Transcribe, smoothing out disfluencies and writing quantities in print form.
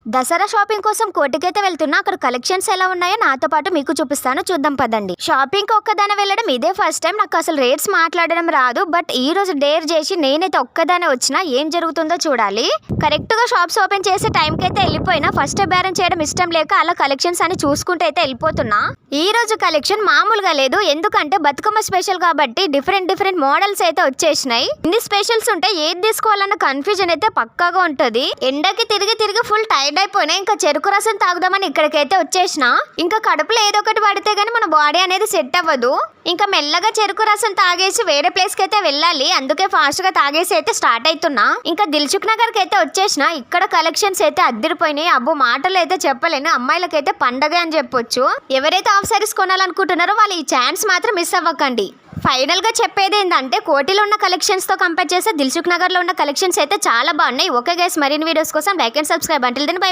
Dasara shopping కోసం కోటికైతే వెళ్తున్నా. అక్కడ కలెక్షన్స్ ఎలా ఉన్నాయో నాతో పాటు మీకు చూపిస్తాను, చూద్దాం పదండి. షాపింగ్ కి ఒక్కదానే వెళ్ళడం ఇదే ఫస్ట్ టైం. నాకు అసలు రేట్స్ మాట్లాడడం రాదు. బట్ ఈ రోజు డేర్ చేసి నేనైతే ఒక్కదానే వచ్చినా. ఏం జరుగుతుందో చూడాలి. కరెక్ట్ గా షాప్స్ ఓపెన్ చేసే టైం కి అయితే వెళ్ళిపోయినా. ఫస్ట్ బేరం చేయడం ఇష్టం లేక అలా కలెక్షన్స్ అని చూసుకుంటూ అయితే వెళ్ళిపోతున్నా. ఈ రోజు కలెక్షన్ మామూలుగా లేదు. ఎందుకంటే బతుకమ్మ స్పెషల్ కాబట్టి డిఫరెంట్ మోడల్స్ అయితే వచ్చేసినాయి. ఇన్ని స్పెషల్స్ ఉంటే ఏది తీసుకోవాలన్న కన్ఫ్యూజన్ అయితే పక్కాగా ఉంటది. ఎండకి తిరిగి ఫుల్ టైర్డ్ అయిపోయినా. ఇంకా చెరుకు రసం తాగుదామని ఇక్కడికైతే వచ్చేసిన. ఇంకా కడుపులో ఏదో ఒకటి పడితే గానీ మన బాడీ అనేది సెట్ అవ్వదు. ఇంకా మెల్లగా చెరుకు రసం తాగేసి వేరే ప్లేస్ కి అయితే వెళ్ళాలి. అందుకే ఫాస్ట్ గా తాగేసి అయితే స్టార్ట్ అవుతున్నా. ఇంకా దిల్సుఖ్ నగర్ కి అయితే వచ్చేసిన. ఇక్కడ కలెక్షన్స్ అయితే అద్దరిపోయినాయి. అబ్బో మాటలు అయితే చెప్పలేను. అమ్మాయిలకైతే పండగ అని చెప్పొచ్చు. ఎవరైతే హాఫ్ సారీస్ కొనాలనుకుంటున్నారో వాళ్ళు ఈ ఛాన్స్ మాత్రం మిస్ అవ్వకండి. ఫైనల్ గా చెప్పేది ఏంటంటే కోటిలో ఉన్న కలెక్షన్స్ తో కంపేర్ చేస్తే దిల్సుఖ్ నగర్ లో ఉన్న కలెక్షన్స్ అయితే చాలా బాగున్నాయి. ఓకే గైస్, మరిన్ని వీడియోస్ కోసం like and subscribe. Until then by.